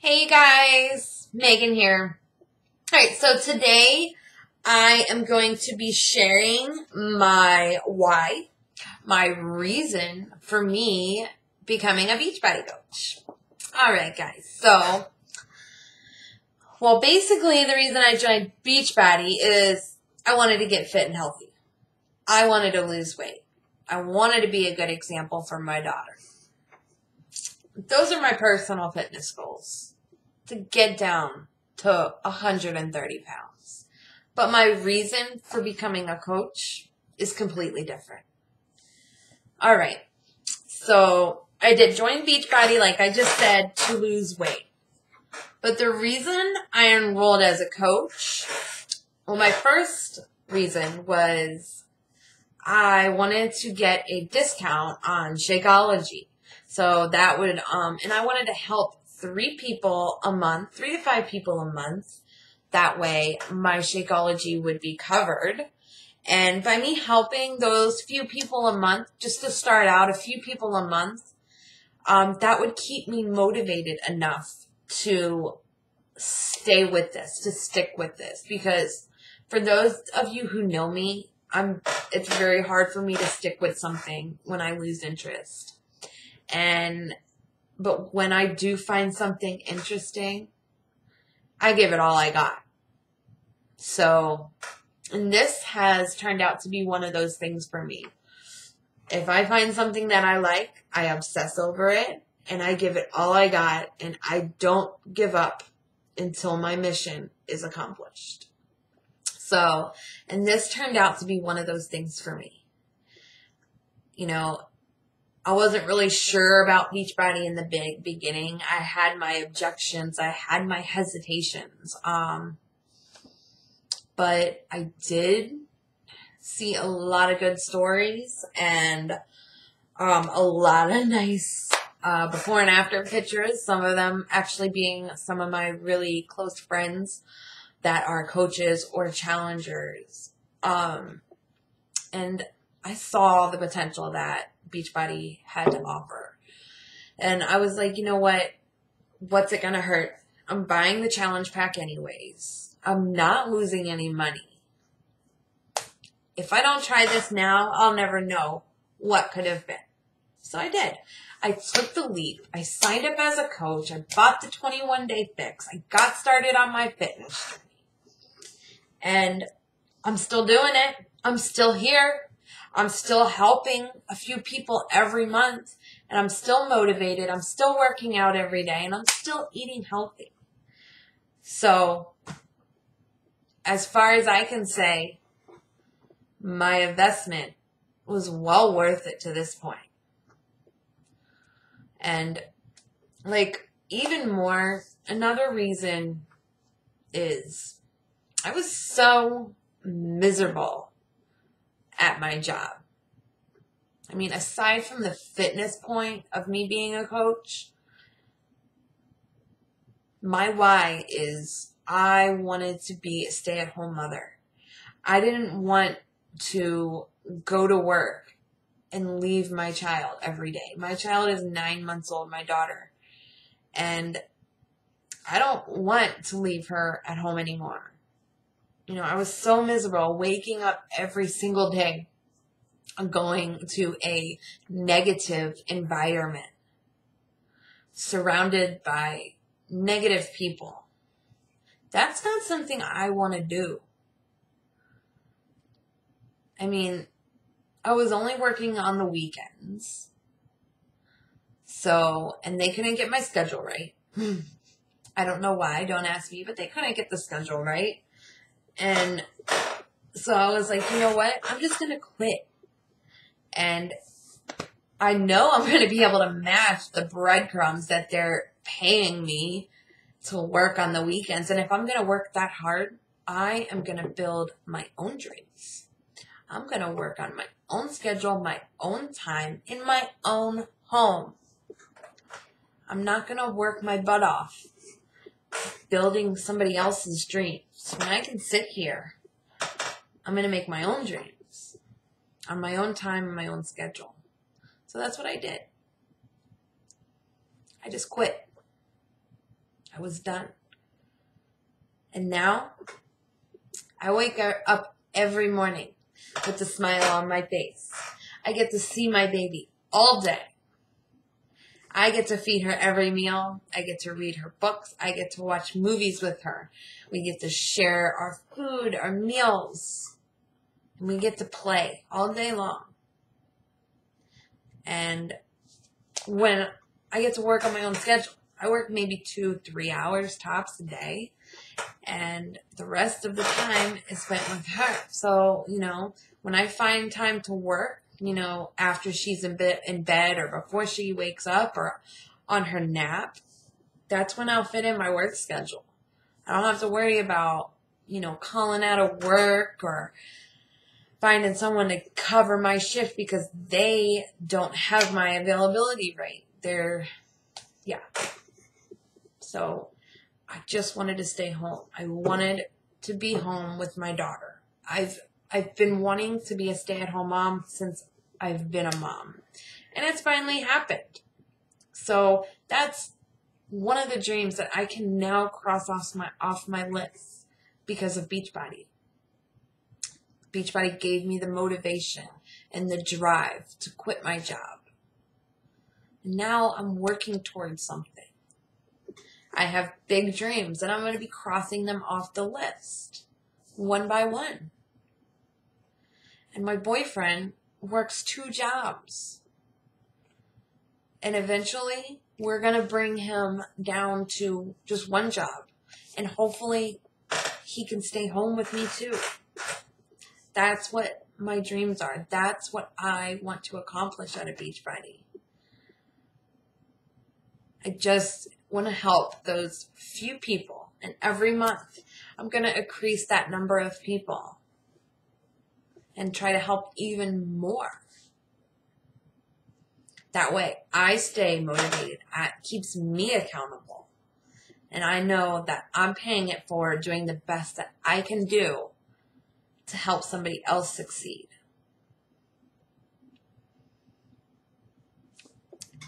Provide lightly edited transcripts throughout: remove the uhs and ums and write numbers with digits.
Hey guys, Megan here. Alright, so today I am going to be sharing my why, my reason for me becoming a Beachbody Coach. Alright guys, basically the reason I joined Beachbody is I wanted to get fit and healthy. I wanted to lose weight. I wanted to be a good example for my daughter. Those are my personal fitness goals, to get down to 130 pounds. But my reason for becoming a coach is completely different. All right. So I did join Beachbody, like I just said, to lose weight. But the reason I enrolled as a coach, my first reason was I wanted to get a discount on Shakeology. So that would, and I wanted to help 3 to 5 people a month. That way my Shakeology would be covered. And by me helping those few people a month, just to start out, a few people a month, that would keep me motivated enough to stay with this, to stick with this. Because for those of you who know me, it's very hard for me to stick with something when I lose interest. But when I do find something interesting, I give it all I got. So, and this has turned out to be one of those things for me. If I find something that I like, I obsess over it and I give it all I got, and I don't give up until my mission is accomplished. So, and this turned out to be one of those things for me. You know, I wasn't really sure about Beachbody in the beginning. I had my objections. I had my hesitations. But I did see a lot of good stories and a lot of nice before and after pictures. Some of them actually being some of my really close friends that are coaches or challengers. And I saw the potential that Beachbody had to offer. And I was like, you know what? What's it going to hurt? I'm buying the challenge pack anyways. I'm not losing any money. If I don't try this now, I'll never know what could have been. So I did. I took the leap. I signed up as a coach. I bought the 21-day fix. I got started on my fitness journey. And I'm still doing it. I'm still here. I'm still helping a few people every month, and I'm still motivated. I'm still working out every day, and I'm still eating healthy. So, as far as I can say, my investment was well worth it to this point. And, even more, another reason is I was so miserable at my job. I mean, aside from the fitness point of me being a coach, my why is I wanted to be a stay-at-home mother. I didn't want to go to work and leave my child every day. My child is 9 months old, my daughter, and I don't want to leave her at home anymore. You know, I was so miserable waking up every single day going to a negative environment, surrounded by negative people. That's not something I want to do. I mean, I was only working on the weekends. So, and they couldn't get my schedule right. I don't know why, don't ask me, but they couldn't get the schedule right. And so I was like, you know what? I'm just going to quit. And I know I'm going to be able to match the breadcrumbs that they're paying me to work on the weekends. And if I'm going to work that hard, I am going to build my own dreams. I'm going to work on my own schedule, my own time, in my own home. I'm not going to work my butt off building somebody else's dreams. When I can sit here, I'm going to make my own dreams on my own time and my own schedule. So that's what I did. I just quit. I I was done. And now I wake up every morning with a smile on my face. I get to see my baby all day. I get to feed her every meal. I get to read her books. I get to watch movies with her. We get to share our food, our meals. And we get to play all day long. And when I get to work on my own schedule, I work maybe 2-3 hours tops a day. And the rest of the time is spent with her. So, when I find time to work, after she's in bed or before she wakes up or on her nap, that's when I'll fit in my work schedule. I don't have to worry about, calling out of work or finding someone to cover my shift because they don't have my availability right. So I just wanted to stay home. I wanted to be home with my daughter. I've been wanting to be a stay-at-home mom since I've been a mom. And it's finally happened. So that's one of the dreams that I can now cross off my list because of Beachbody. Beachbody gave me the motivation and the drive to quit my job. And now I'm working towards something. I have big dreams and I'm going to be crossing them off the list one by one. And my boyfriend works 2 jobs. And eventually we're going to bring him down to just 1 job. And hopefully he can stay home with me too. That's what my dreams are. That's what I want to accomplish at a Beachbody. I just want to help those few people. And every month I'm going to increase that number of people and try to help even more. That way I stay motivated. It keeps me accountable. And I know that I'm paying it forward, doing the best that I can do to help somebody else succeed.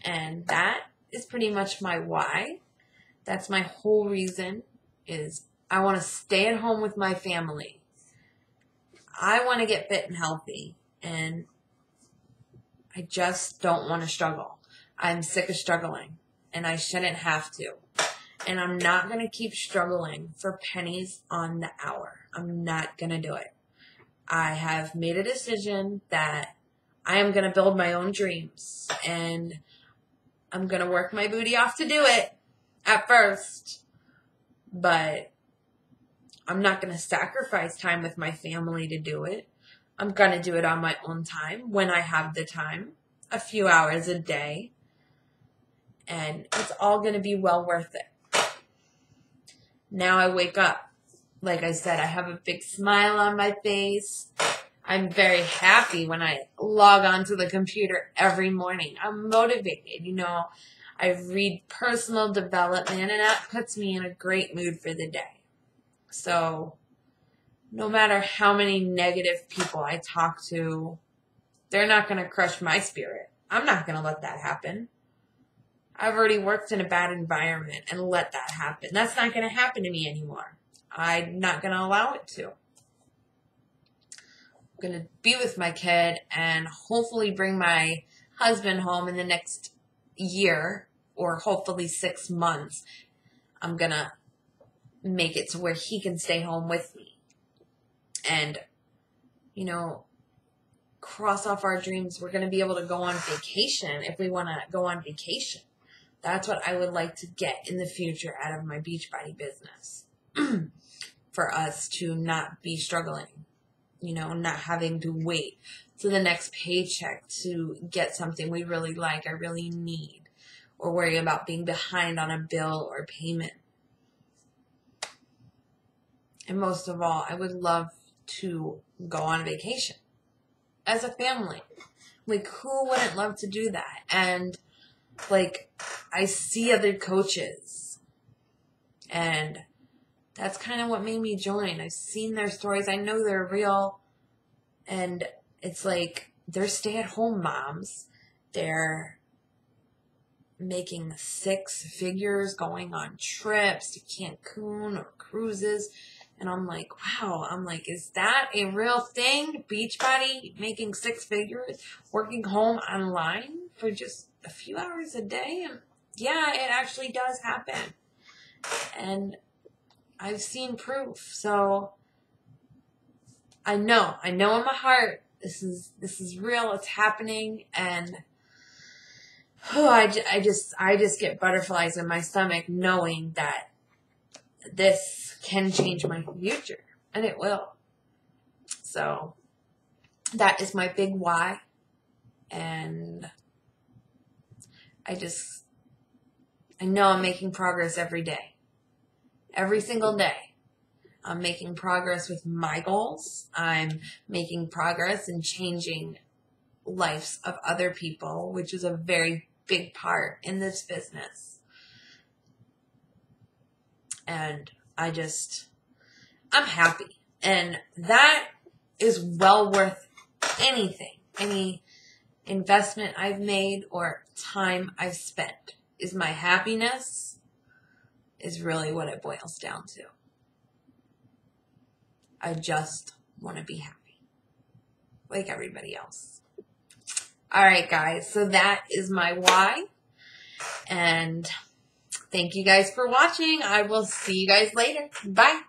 And that is pretty much my why. That's my whole reason, is I want to stay at home with my family. I want to get fit and healthy, and I just don't want to struggle. I'm sick of struggling, and I shouldn't have to. And I'm not going to keep struggling for pennies on the hour. I'm not going to do it. I have made a decision that I am going to build my own dreams, and I'm going to work my booty off to do it at first, but I'm not going to sacrifice time with my family to do it. I'm going to do it on my own time when I have the time, a few hours a day, and it's all going to be well worth it. Now I wake up. Like I said, I have a big smile on my face. I'm very happy when I log onto the computer every morning. I'm motivated. I read personal development, and that puts me in a great mood for the day. So no matter how many negative people I talk to, they're not going to crush my spirit. I'm not going to let that happen. I've already worked in a bad environment and let that happen. That's not going to happen to me anymore. I'm not going to allow it to. I'm going to be with my kid and hopefully bring my husband home in the next year, or hopefully 6 months. I'm going to make it to where he can stay home with me. And, cross off our dreams. We're going to be able to go on vacation if we want to go on vacation. That's what I would like to get in the future out of my Beachbody business. For us to not be struggling, not having to wait to the next paycheck to get something we really like, or really need, or worry about being behind on a bill or payment. And most of all, I would love to go on vacation as a family. Like, who wouldn't love to do that? And I see other coaches, and that's kind of what made me join. I've seen their stories. I know they're real. And it's like, they're stay-at-home moms. They're making 6 figures, going on trips to Cancun or cruises. And I'm like, wow, is that a real thing? Beachbody making 6 figures, working home online for just a few hours a day? And yeah, it actually does happen. And I've seen proof. So I know in my heart, this is real. It's happening. And I just get butterflies in my stomach knowing that this can change my future, and it will. So that is my big why. And I know I'm making progress every day. Every single day. I'm making progress with my goals. I'm making progress in changing lives of other people, which is a very big part in this business. And I'm happy. And that is well worth anything. Any investment I've made or time I've spent. Is my happiness is really what it boils down to. I just want to be happy. Like everybody else. Alright guys, so that is my why. And thank you guys for watching. I will see you guys later. Bye.